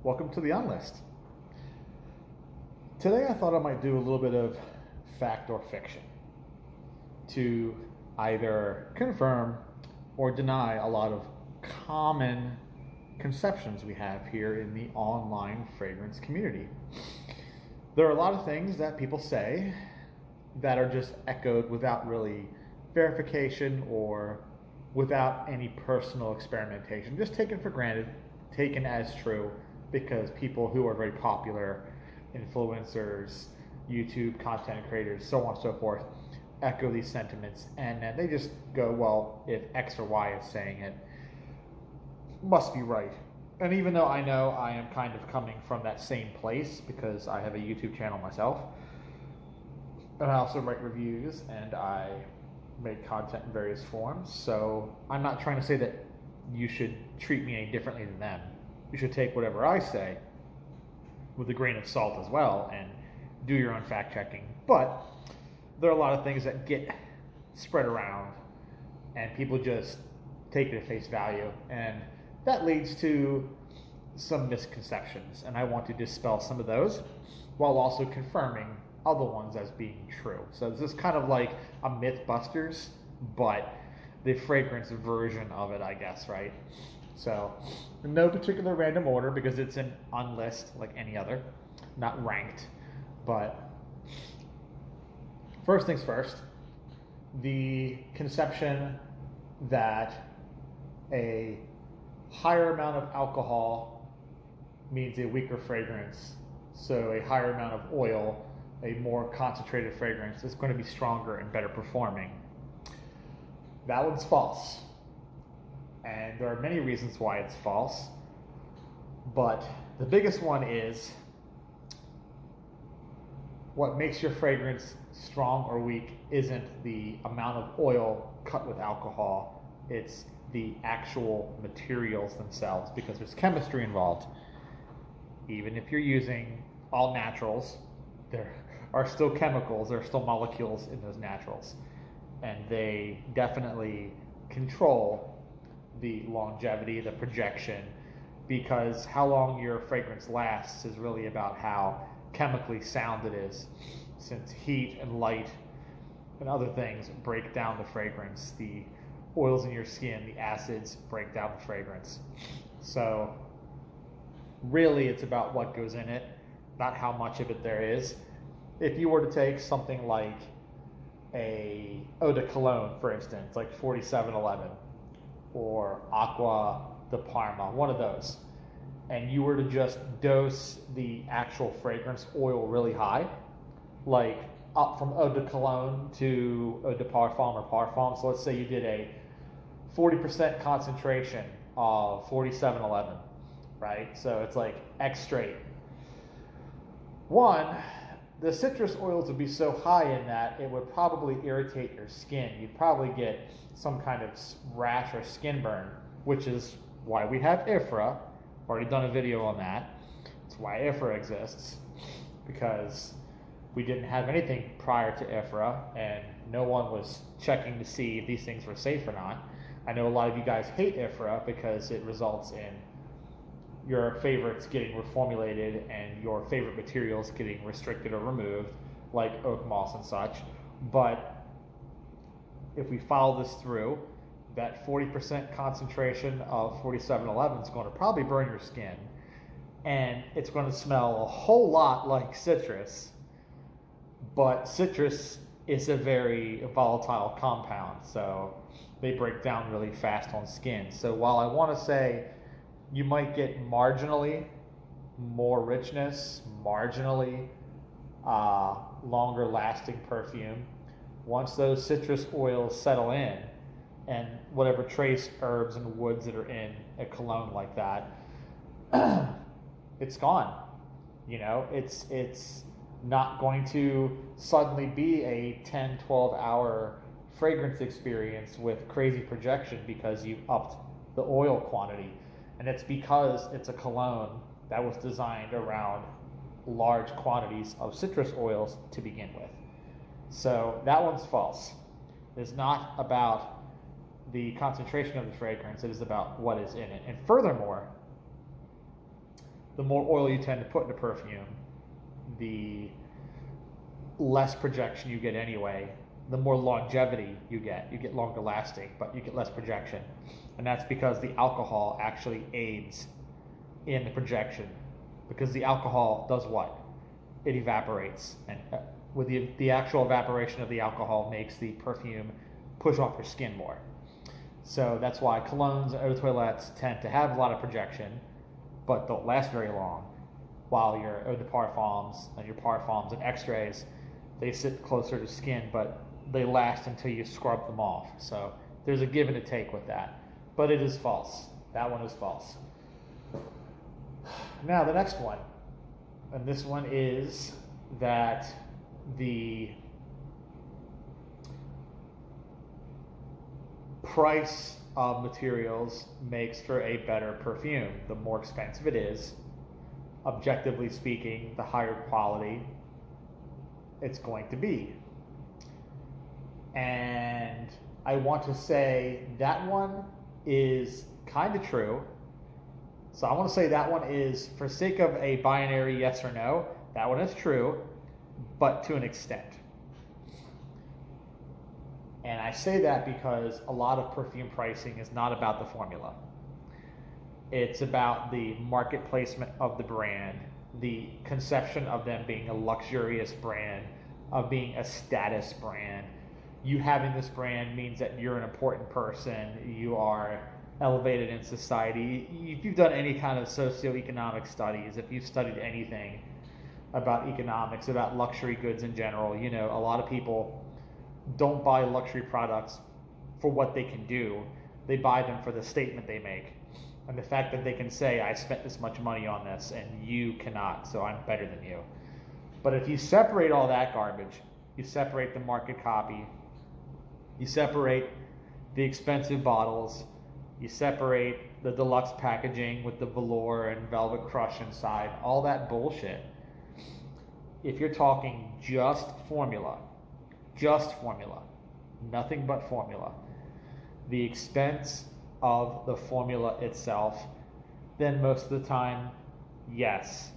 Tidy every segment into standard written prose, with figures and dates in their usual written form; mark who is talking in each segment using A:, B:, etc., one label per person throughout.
A: Welcome to the Unlist. Today I thought I might do a little bit of fact or fiction to either confirm or deny a lot of common conceptions we have here in the online fragrance community. There are a lot of things that people say that are just echoed without really verification or without any personal experimentation, just taken for granted, taken as true, because people who are very popular, influencers, YouTube content creators, so on and so forth, echo these sentiments, and they just go, well, if X or Y is saying it, must be right. And even though I know I am kind of coming from that same place because I have a YouTube channel myself, and I also write reviews and I make content in various forms, so I'm not trying to say that you should treat me any differently than them. You should take whatever I say with a grain of salt as well and do your own fact checking. But there are a lot of things that get spread around and people just take it at face value, and that leads to some misconceptions, and I want to dispel some of those while also confirming other ones as being true. So this is kind of like a Mythbusters, but the fragrance version of it, I guess, right? So in no particular random order because it's an unlist like any other, not ranked. But first things first, the conception that a higher amount of alcohol means a weaker fragrance, so a higher amount of oil, a more concentrated fragrance is going to be stronger and better performing. That one's false. And there are many reasons why it's false. But the biggest one is what makes your fragrance strong or weak isn't the amount of oil cut with alcohol, it's the actual materials themselves, because there's chemistry involved. Even if you're using all naturals, there are still chemicals, there are still molecules in those naturals, and they definitely control the longevity, the projection, because how long your fragrance lasts is really about how chemically sound it is, since heat and light and other things break down the fragrance. The oils in your skin, the acids break down the fragrance. So really it's about what goes in it, not how much of it there is. If you were to take something like a eau de cologne, for instance, like 4711 or Aqua de Parma, one of those, and you were to just dose the actual fragrance oil really high, like up from eau de cologne to eau de parfum or parfum, so let's say you did a 40% concentration of 4711, right? So it's like X straight. One, the citrus oils would be so high in that it would probably irritate your skin. You'd probably get some kind of rash or skin burn, which is why we have IFRA. I've already done a video on that. It's why IFRA exists, because we didn't have anything prior to IFRA and no one was checking to see if these things were safe or not. I know a lot of you guys hate IFRA because it results in your favorites getting reformulated and your favorite materials getting restricted or removed, like oak moss and such. But if we follow this through, that 40% concentration of 4711 is going to probably burn your skin, and it's going to smell a whole lot like citrus. But citrus is a very volatile compound, so they break down really fast on skin. So while I want to say you might get marginally more richness, marginally longer lasting perfume, once those citrus oils settle in, and whatever trace herbs and woods that are in a cologne like that, it's gone. You know, it's not going to suddenly be a 10, 12-hour fragrance experience with crazy projection because you upped the oil quantity. And it's because it's a cologne that was designed around large quantities of citrus oils to begin with. So that one's false. It's not about the concentration of the fragrance, it is about what is in it. And furthermore, the more oil you tend to put in a perfume, the less projection you get anyway, the more longevity you get. You get longer lasting, but you get less projection. And that's because the alcohol actually aids in the projection. Because the alcohol does what? It evaporates. And with the actual evaporation of the alcohol makes the perfume push off your skin more. So that's why colognes and eau de toilettes tend to have a lot of projection, but don't last very long. While your eau de parfums and your parfums and extrays, they sit closer to skin, but they last until you scrub them off. So there's a give and a take with that. But it is false. That one is false. Now the next one, and this one is that the price of materials makes for a better perfume. The more expensive it is, objectively speaking, the higher quality it's going to be. And I want to say that one is kind of true. So I want to say that one is, for sake of a binary yes or no, that one is true, but to an extent. And I say that because a lot of perfume pricing is not about the formula. It's about the market placement of the brand, the conception of them being a luxurious brand, of being a status brand. You having this brand means that you're an important person, you are elevated in society. If you've done any kind of socioeconomic studies, if you've studied anything about economics, about luxury goods in general, you know, a lot of people don't buy luxury products for what they can do. They buy them for the statement they make. And the fact that they can say, I spent this much money on this and you cannot, so I'm better than you. But if you separate all that garbage, you separate the market copy, you separate the expensive bottles, you separate the deluxe packaging with the velour and velvet crush inside, all that bullshit. If you're talking just formula, nothing but formula, the expense of the formula itself, then most of the time, yes,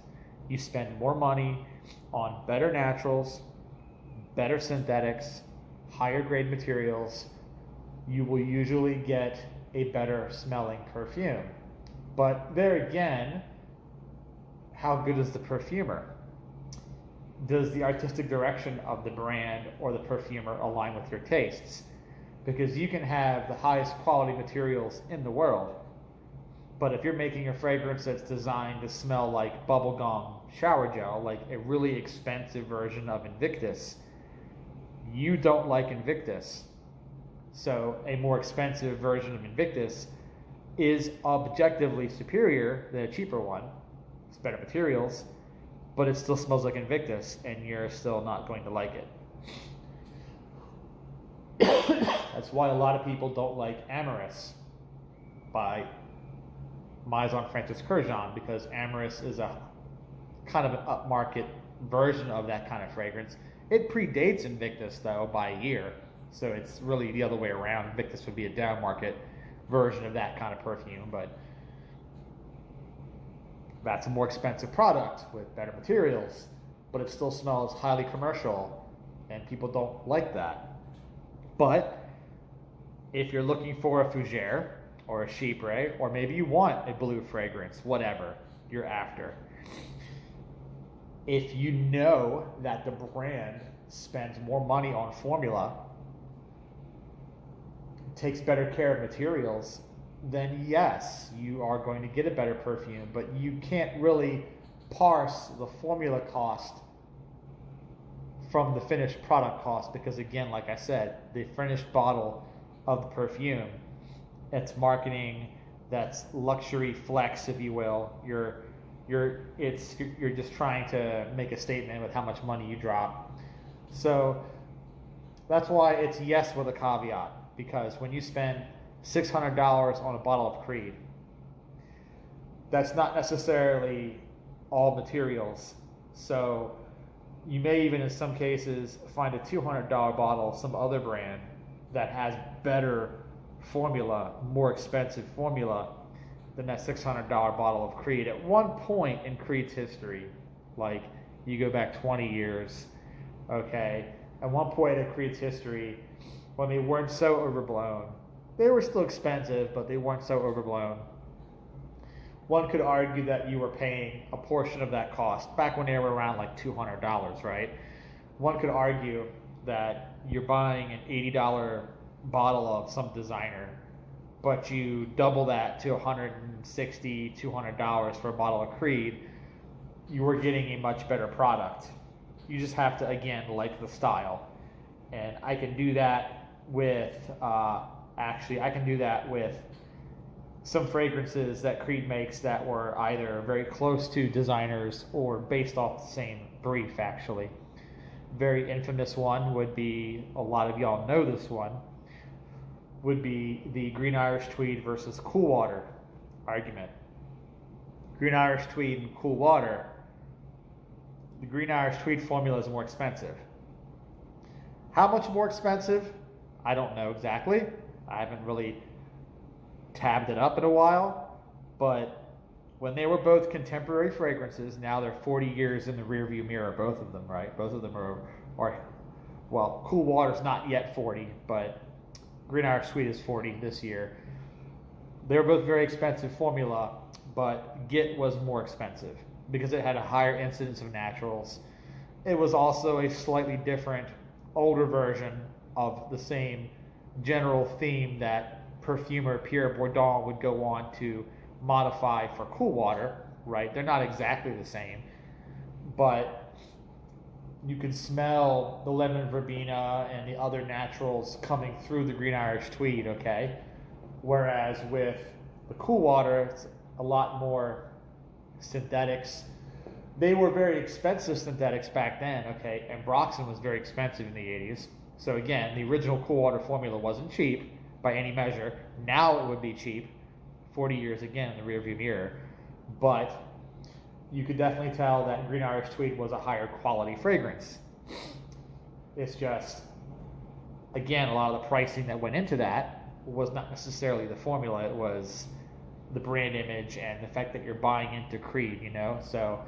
A: you spend more money on better naturals, better synthetics, higher grade materials. You will usually get a better smelling perfume. But there again, how good is the perfumer? Does the artistic direction of the brand or the perfumer align with your tastes? Because you can have the highest quality materials in the world, but if you're making a fragrance that's designed to smell like bubblegum shower gel, like a really expensive version of Invictus, you don't like Invictus. So a more expensive version of Invictus is objectively superior than a cheaper one. It's better materials, but it still smells like Invictus, and you're still not going to like it. That's why a lot of people don't like Amorous by Maison Francis Kurkdjian, because Amorous is a kind of an upmarket version of that kind of fragrance. It predates Invictus, though, by a year, so it's really the other way around. Invictus would be a downmarket version of that kind of perfume, but that's a more expensive product with better materials, but it still smells highly commercial, and people don't like that. But if you're looking for a fougere or a chypre, or maybe you want a blue fragrance, whatever you're after, if you know that the brand spends more money on formula, takes better care of materials, then yes, you are going to get a better perfume, but you can't really parse the formula cost from the finished product cost, because again, like I said, the finished bottle of the perfume, it's marketing, that's luxury flex, if you will. You're just trying to make a statement with how much money you drop. So that's why it's yes with a caveat, because when you spend $600 on a bottle of Creed, that's not necessarily all materials. So you may even in some cases find a $200 bottle, some other brand that has better formula, more expensive formula, than that $600 bottle of Creed. At one point in Creed's history, like you go back 20 years, okay, at one point in Creed's history, when they weren't so overblown, they were still expensive, but they weren't so overblown. One could argue that you were paying a portion of that cost back when they were around like $200, right? One could argue that you're buying an $80 bottle of some designer, but you double that to $160, $200 for a bottle of Creed, you were getting a much better product. You just have to, again, like the style. And I can do that with, I can do that with some fragrances that Creed makes that were either very close to designers or based off the same brief, actually. Very infamous one would be, a lot of y'all know this one, would be the Green Irish Tweed versus Cool Water argument. Green Irish Tweed and Cool Water, the Green Irish Tweed formula is more expensive. How much more expensive? I don't know exactly. I haven't really tabbed it up in a while, but when they were both contemporary fragrances, now they're 40 years in the rearview mirror, both of them, right? Both of them are well, Cool Water's not yet 40, but Green Irish Tweed is 40 this year. They were both very expensive formula, but Git was more expensive because it had a higher incidence of naturals. It was also a slightly different, older version of the same general theme that perfumer Pierre Bourdon would go on to modify for Cool Water, right? They're not exactly the same, but you can smell the lemon verbena and the other naturals coming through the Green Irish Tweed, okay? Whereas with the Cool Water, it's a lot more synthetics. They were very expensive synthetics back then, okay? And Ambroxan was very expensive in the 80s. So again, the original Cool Water formula wasn't cheap by any measure. Now it would be cheap, 40 years again in the rearview mirror. But you could definitely tell that Green Irish Tweed was a higher quality fragrance. It's just, again, a lot of the pricing that went into that was not necessarily the formula. It was the brand image and the fact that you're buying into Creed, you know? So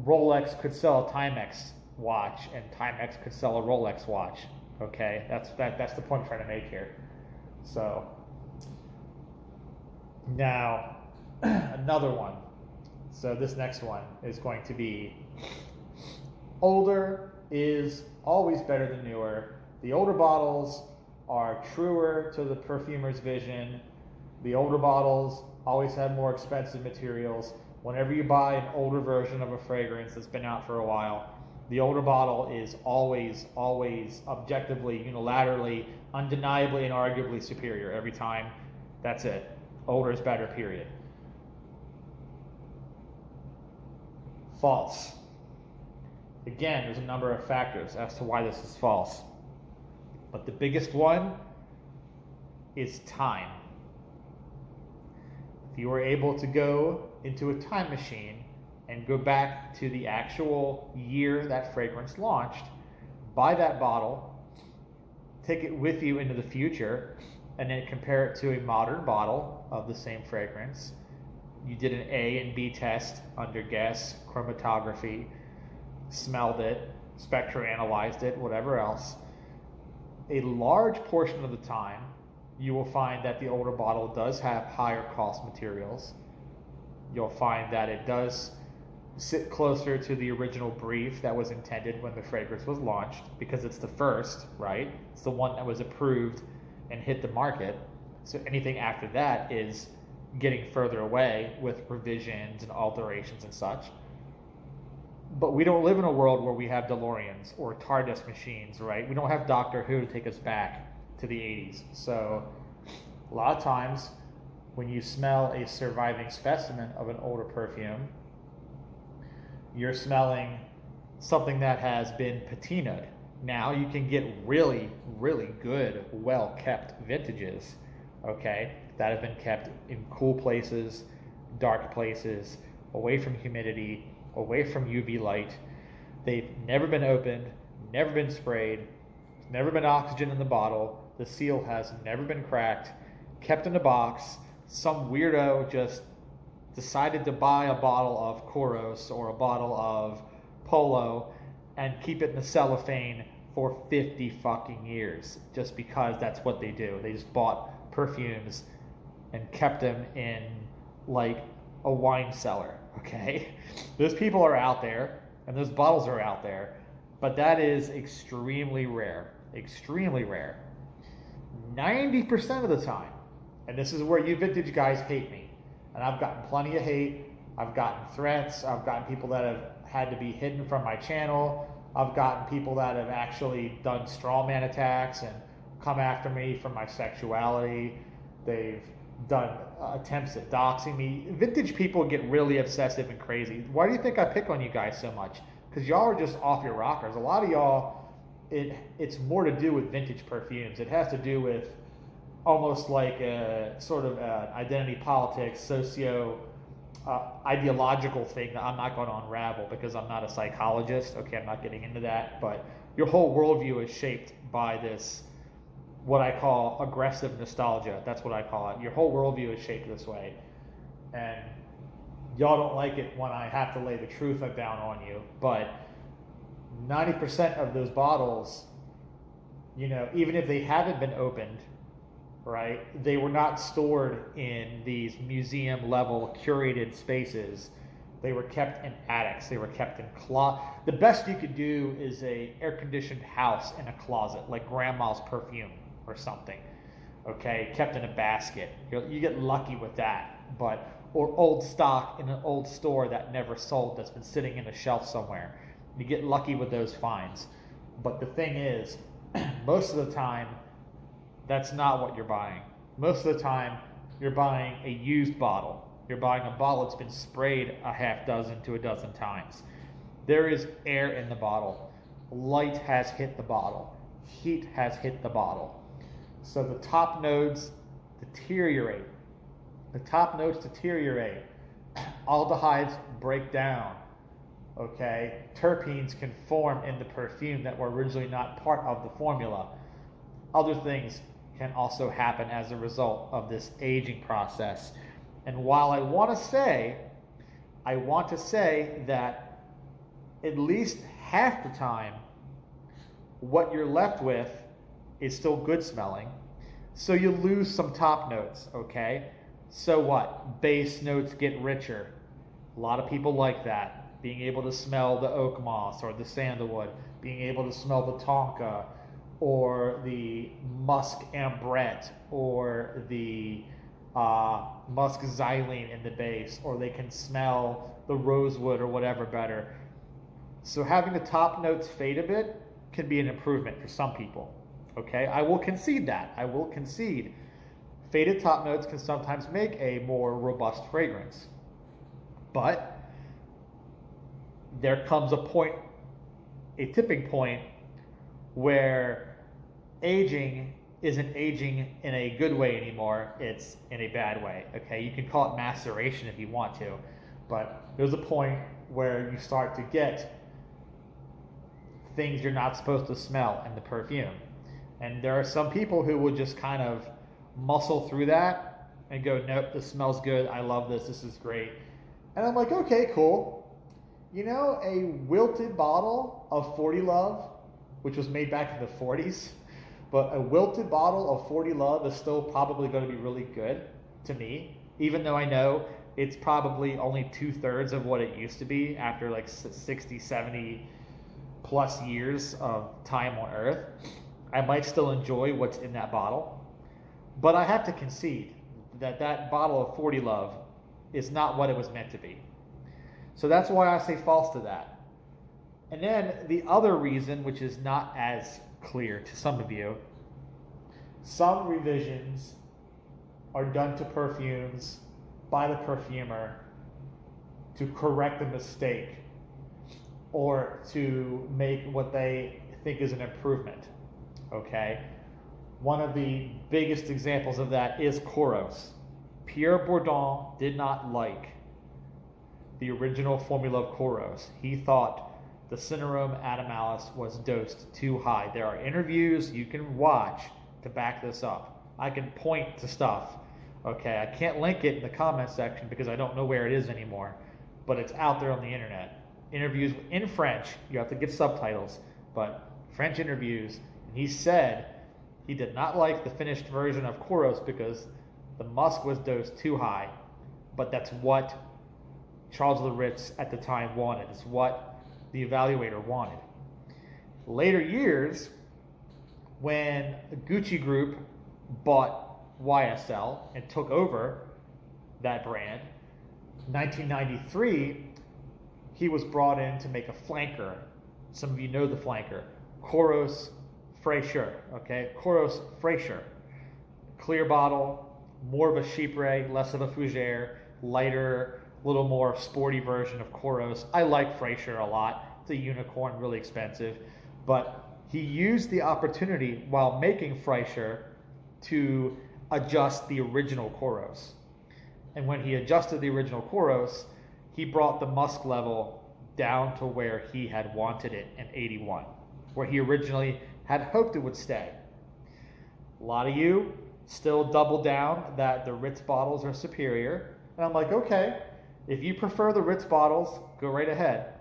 A: Rolex could sell a Timex watch and Timex could sell a Rolex watch. Okay, that's the point I'm trying to make here. So now another one. So this next one is going to be, older is always better than newer. The older bottles are truer to the perfumer's vision. The older bottles always have more expensive materials. Whenever you buy an older version of a fragrance that's been out for a while, the older bottle is always objectively, unilaterally, undeniably, and arguably superior every time. That's it. Older is better, period. False. Again, there's a number of factors as to why this is false. But the biggest one is time. If you were able to go into a time machine and go back to the actual year that fragrance launched, buy that bottle, take it with you into the future, and then compare it to a modern bottle of the same fragrance. You did an A and B test under guess, chromatography, smelled it, spectroanalyzed it, whatever else. A large portion of the time, you will find that the older bottle does have higher cost materials. You'll find that it does sit closer to the original brief that was intended when the fragrance was launched, because it's the first, right? It's the one that was approved and hit the market. So anything after that is getting further away with revisions and alterations and such. But we don't live in a world where we have DeLoreans or TARDIS machines, right? We don't have Doctor Who to take us back to the 80s. So a lot of times when you smell a surviving specimen of an older perfume, you're smelling something that has been patinaed. Now you can get really, really good, well-kept vintages, okay, that have been kept in cool places, dark places, away from humidity, away from UV light. They've never been opened, never been sprayed, never been oxygen in the bottle, the seal has never been cracked, kept in a box some weirdo just decided to buy a bottle of Koros or a bottle of Polo and keep it in the cellophane for 50 fucking years just because that's what they do. They just bought perfumes and kept them in like a wine cellar, okay? Those people are out there and those bottles are out there, but that is extremely rare. Extremely rare. 90% of the time, and this is where you vintage guys hate me, and I've gotten plenty of hate, I've gotten threats, I've gotten people that have had to be hidden from my channel, I've gotten people that have actually done straw man attacks and come after me for my sexuality. They've done attempts at doxing me. Vintage people get really obsessive and crazy. Why do you think I pick on you guys so much? Because y'all are just off your rockers. A lot of y'all, it's more to do with vintage perfumes. It has to do with almost like a sort of identity politics, ideological thing that I'm not going to unravel because I'm not a psychologist. Okay, I'm not getting into that, but your whole worldview is shaped by this, what I call aggressive nostalgia. That's what I call it. Your whole worldview is shaped this way, and y'all don't like it when I have to lay the truth down on you, but 90% of those bottles, you know, even if they haven't been opened, right, they were not stored in these museum level curated spaces. They were kept in attics. They were kept in the best you could do is a air conditioned house in a closet, like grandma's perfume or something, okay, kept in a basket. You get lucky with that, or old stock in an old store that never sold, that's been sitting in a shelf somewhere. You get lucky with those finds. But the thing is, most of the time, that's not what you're buying. Most of the time, you're buying a used bottle. You're buying a bottle that's been sprayed a half dozen to a dozen times. There is air in the bottle. Light has hit the bottle. Heat has hit the bottle. So the top notes deteriorate. Aldehydes break down. Okay? Terpenes can form in the perfume that were originally not part of the formula. Other things can also happen as a result of this aging process. And while I want to say that at least half the time, what you're left with is still good smelling. So you lose some top notes, okay? So what? Base notes get richer. A lot of people like that. Being able to smell the oak moss or the sandalwood, being able to smell the tonka, or the musk ambrette, or the musk xylene in the base, or they can smell the rosewood or whatever better. So having the top notes fade a bit can be an improvement for some people. Okay, I will concede that. I will concede. Faded top notes can sometimes make a more robust fragrance. But there comes a tipping point where aging isn't aging in a good way anymore, it's in a bad way. Okay, you can call it maceration if you want to, but there's a point where you start to get things you're not supposed to smell in the perfume. And there are some people who will just kind of muscle through that and go, nope, this smells good, I love this, this is great. And I'm like, okay, cool. You know, a wilted bottle of 40 Love, which was made back in the 40s, but a wilted bottle of 40 Love is still probably going to be really good to me, even though I know it's probably only 2/3 of what it used to be after like 60, 70 plus years of time on Earth. I might still enjoy what's in that bottle, but I have to concede that that bottle of 40 Love is not what it was meant to be. So that's why I say false to that. And then the other reason, which is not as clear to some of you, some revisions are done to perfumes by the perfumer to correct a mistake or to make what they think is an improvement. Okay? One of the biggest examples of that is Koros. Pierre Bourdon did not like the original formula of Koros. He thought the Cinerome Atomalis was dosed too high. There are interviews you can watch to back this up. I can point to stuff Okay, I can't link it in the comment section because I don't know where it is anymore, but it's out there on the internet. Interviews in French, you have to get subtitles, but French interviews, and he said he did not like the finished version of Koros because the musk was dosed too high, but that's what Charles the Ritz at the time wanted. It's what the evaluator wanted. Later years, when Gucci Group bought YSL and took over that brand, 1993, he was brought in to make a flanker. Some of you know the flanker, Koros Fraîcheur. Okay, Koros Fraîcheur, clear bottle, more of a chypre, less of a fougere, lighter, little more sporty version of Koros. I like Fraîcheur a lot. It's a unicorn, really expensive, but he used the opportunity while making Fraîcheur to adjust the original Koros. And when he adjusted the original Koros, he brought the musk level down to where he had wanted it in 81, where he originally had hoped it would stay. A lot of you still double down that the Ritz bottles are superior. And I'm like, okay, if you prefer the Ritz bottles, go right ahead.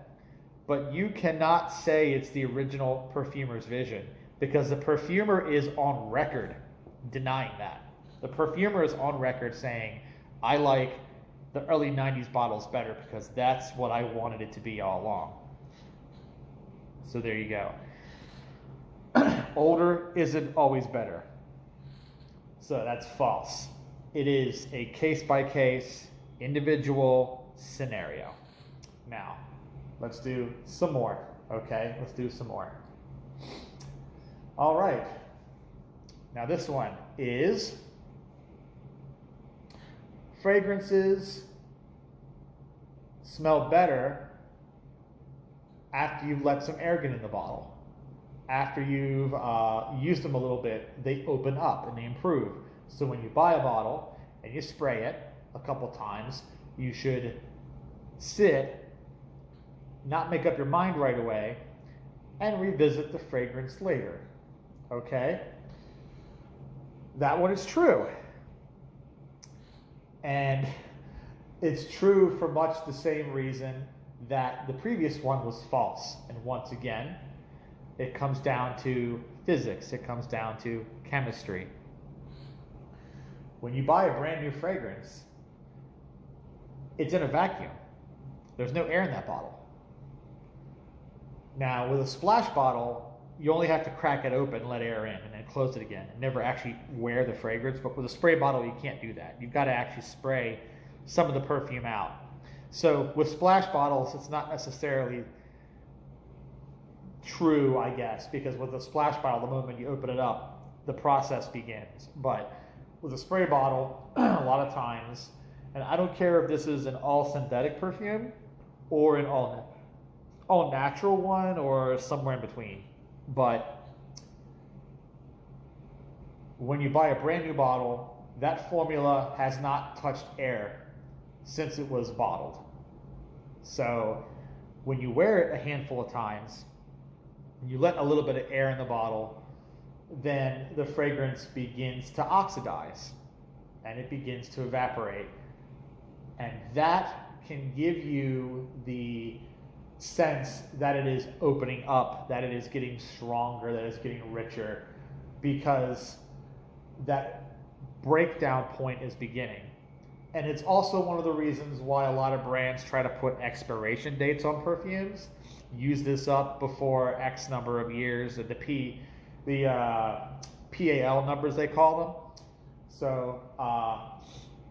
A: But you cannot say it's the original perfumer's vision, because the perfumer is on record denying that. The perfumer is on record saying, I like the early 90s bottles better because that's what I wanted it to be all along. So there you go. Older isn't always better. So that's false. It is a case-by-case, individual scenario. Now, let's do some more, okay? Let's do some more. All right. Now this one is fragrances smell better after you've let some air get in the bottle. After you've used them a little bit, they open up and they improve. So when you buy a bottle and you spray it a couple times, you should sit, not make up your mind right away, and revisit the fragrance later. Okay? That one is true. And it's true for much the same reason that the previous one was false. And once again, it comes down to physics. It comes down to chemistry. When you buy a brand new fragrance, it's in a vacuum. There's no air in that bottle. Now, with a splash bottle, you only have to crack it open, let air in, and then close it again, and never actually wear the fragrance. But with a spray bottle, you can't do that. You've got to actually spray some of the perfume out. So with splash bottles, it's not necessarily true, I guess, because with a splash bottle, the moment you open it up, the process begins. But with a spray bottle, a lot of times, and I don't care if this is an all synthetic perfume or an all natural one or somewhere in between, but when you buy a brand new bottle, that formula has not touched air since it was bottled. So when you wear it a handful of times, you let a little bit of air in the bottle, then the fragrance begins to oxidize and it begins to evaporate. And that can give you the sense that it is opening up, that it is getting stronger, that it's getting richer, because that breakdown point is beginning. And it's also one of the reasons why a lot of brands try to put expiration dates on perfumes. Use this up before X number of years, the PAL numbers they call them. So,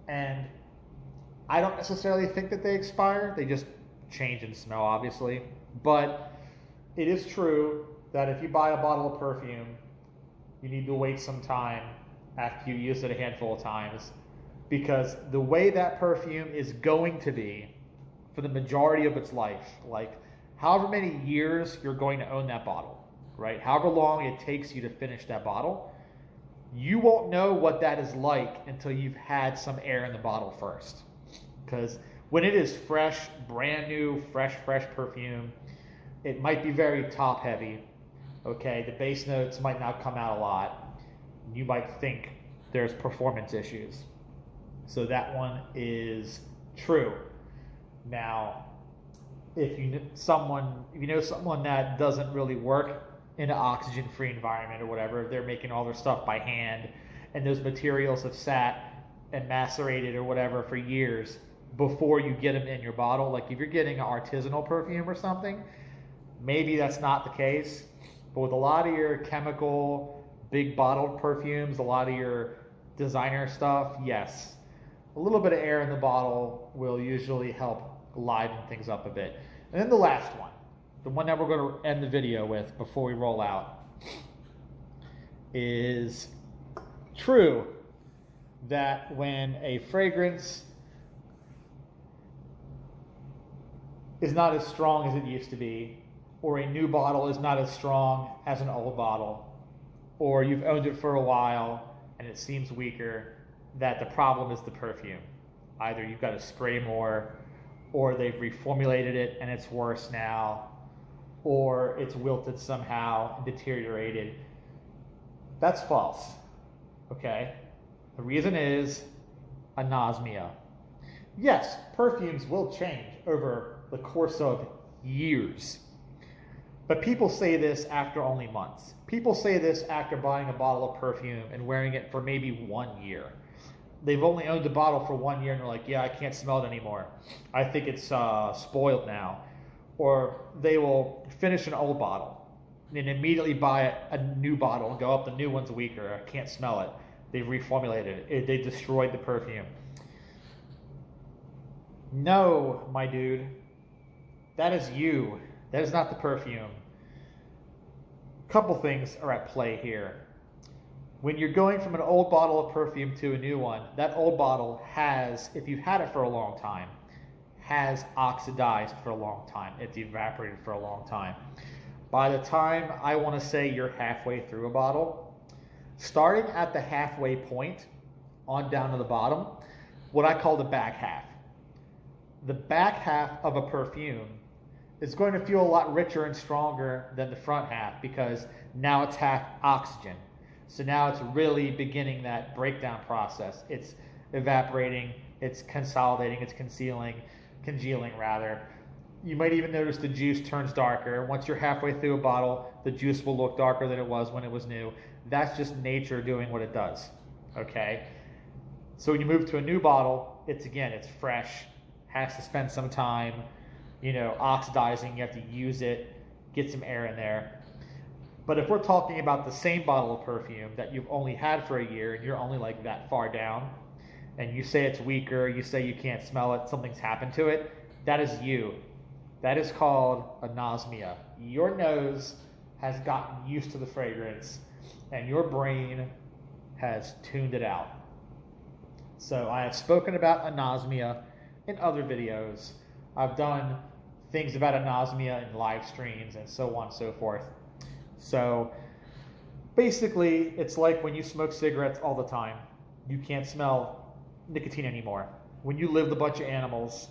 A: and I don't necessarily think that they expire. They just change in smell, obviously. But it is true that if you buy a bottle of perfume, you need to wait some time after you use it a handful of times, because the way that perfume is going to be for the majority of its life, like however many years you're going to own that bottle, right? However long it takes you to finish that bottle, you won't know what that is like until you've had some air in the bottle first. Because when it is fresh, brand new, fresh perfume, it might be very top heavy. Okay, the base notes might not come out a lot. You might think there's performance issues. So that one is true. Now, if you know someone that doesn't really work in an oxygen-free environment or whatever, they're making all their stuff by hand, and those materials have sat and macerated or whatever for years before you get them in your bottle. Like if you're getting an artisanal perfume or something, maybe that's not the case. But with a lot of your chemical, big bottled perfumes, a lot of your designer stuff, yes. A little bit of air in the bottle will usually help liven things up a bit. And then the last one, the one that we're going to end the video with before we roll out, is true that when a fragrance is not as strong as it used to be, or a new bottle is not as strong as an old bottle, or you've owned it for a while and it seems weaker, that the problem is the perfume. Either you've got to spray more, or they've reformulated it and it's worse now, or it's wilted somehow and deteriorated. That's false, okay? The reason is anosmia. Yes, perfumes will change over the course of years. But people say this after only months. People say this after buying a bottle of perfume and wearing it for maybe 1 year. They've only owned the bottle for 1 year and they're like, yeah, I can't smell it anymore. I think it's spoiled now. Or they will finish an old bottle and immediately buy a new bottle and go up, the new one's weaker, I can't smell it. They've reformulated it. They destroyed the perfume. No, my dude. That is you. That is not the perfume. Couple things are at play here. When you're going from an old bottle of perfume to a new one, that old bottle has, if you've had it for a long time, has oxidized for a long time. It's evaporated for a long time. By the time, I want to say you're halfway through a bottle, starting at the halfway point on down to the bottom, what I call the back half. The back half of a perfume is going to feel a lot richer and stronger than the front half because now it's half oxygen. So now it's really beginning that breakdown process. It's evaporating, it's consolidating, it's congealing rather. You might even notice the juice turns darker. Once you're halfway through a bottle, the juice will look darker than it was when it was new. That's just nature doing what it does, okay? So when you move to a new bottle, it's fresh, has to spend some time, oxidizing. You have to use it, get some air in there. But if we're talking about the same bottle of perfume that you've only had for a year and you're only like that far down, and you say it's weaker, you say you can't smell it, something's happened to it, that is you. That is called anosmia. Your nose has gotten used to the fragrance and your brain has tuned it out. So I have spoken about anosmia in other videos. I've done things about anosmia in live streams and so on and so forth. So basically, it's like when you smoke cigarettes all the time. You can't smell nicotine anymore. When you live with a bunch of animals,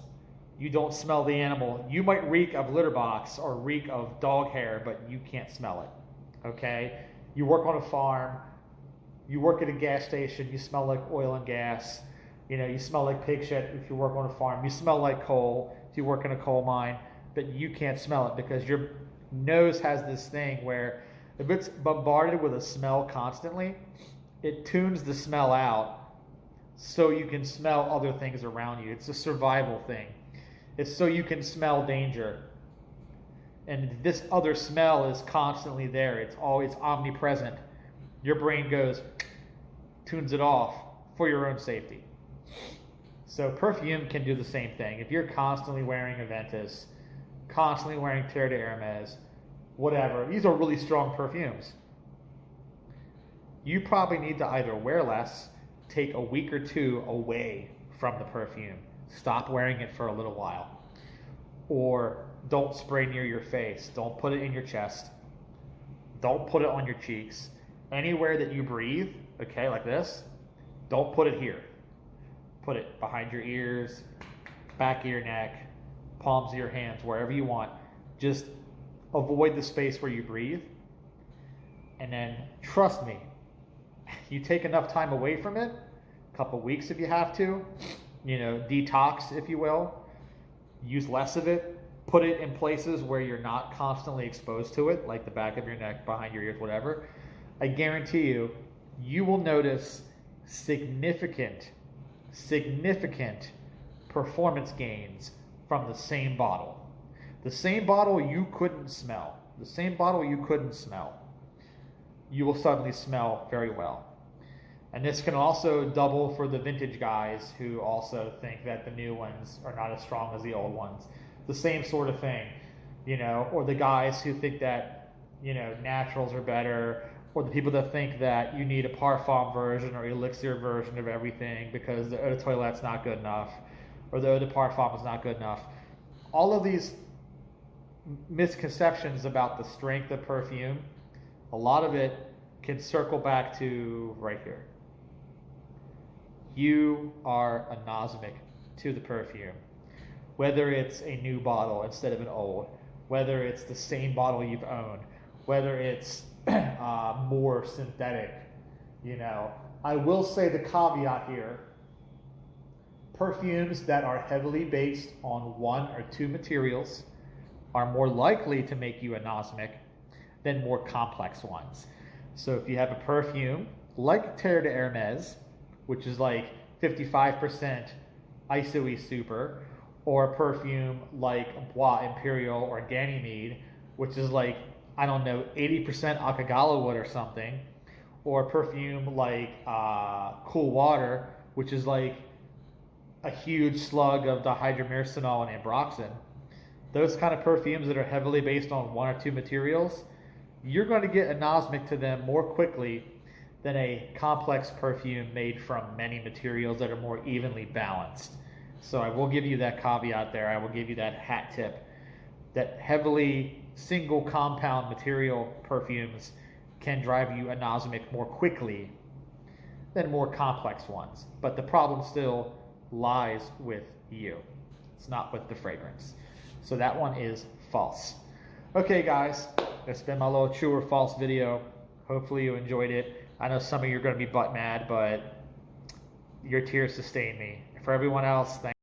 A: you don't smell the animal. You might reek of litter box or reek of dog hair, but you can't smell it, okay? You work on a farm, you work at a gas station, you smell like oil and gas. You smell like pig shit if you work on a farm. You smell like coal if you work in a coal mine, but you can't smell it because your nose has this thing where if it's bombarded with a smell constantly, it tunes the smell out so you can smell other things around you. It's a survival thing. It's so you can smell danger. And this other smell is constantly there. It's always omnipresent. Your brain goes, tunes it off for your own safety. So perfume can do the same thing. If you're constantly wearing Aventus, constantly wearing Terre de Hermes, whatever, these are really strong perfumes. You probably need to either wear less, take a week or two away from the perfume, stop wearing it for a little while, or don't spray near your face, don't put it in your chest, don't put it on your cheeks. Anywhere that you breathe, okay, like this, don't put it here. Put it behind your ears, back of your neck, palms of your hands, wherever you want. Just avoid the space where you breathe. And then, trust me, you take enough time away from it, couple weeks if you have to. You know, detox, if you will. Use less of it. Put it in places where you're not constantly exposed to it, like the back of your neck, behind your ears, whatever. I guarantee you, you will notice significant performance gains from the same bottle. The same bottle you couldn't smell. The same bottle you couldn't smell. You will suddenly smell very well. And this can also double for the vintage guys who also think that the new ones are not as strong as the old ones. The same sort of thing, you know, or the guys who think that, you know, naturals are better, or the people that think that you need a parfum version or elixir version of everything because the eau de toilette's not good enough, or the eau de parfum is not good enough. All of these misconceptions about the strength of perfume, a lot of it can circle back to right here. You are anosmic to the perfume. Whether it's a new bottle instead of an old, whether it's the same bottle you've owned, whether it's more synthetic, you know. I will say the caveat here, perfumes that are heavily based on one or two materials are more likely to make you anosmic than more complex ones. So if you have a perfume like Terre de Hermes, which is like 55% ISOE super, or a perfume like Bois Imperial or Ganymede, which is like, I don't know, 80% Akagala wood or something, or a perfume like Cool Water, which is like a huge slug of dihydramycinol and ambroxan. Those kind of perfumes that are heavily based on one or two materials, you're going to get anosmic to them more quickly than a complex perfume made from many materials that are more evenly balanced. So I will give you that caveat there. I will give you that hat tip that heavily single compound material perfumes can drive you anosmic more quickly than more complex ones. But the problem still lies with you. It's not with the fragrance. So that one is false. Okay, guys, that's been my little true or false video. Hopefully you enjoyed it. I know some of you are going to be butt mad, but your tears sustain me. For everyone else, thank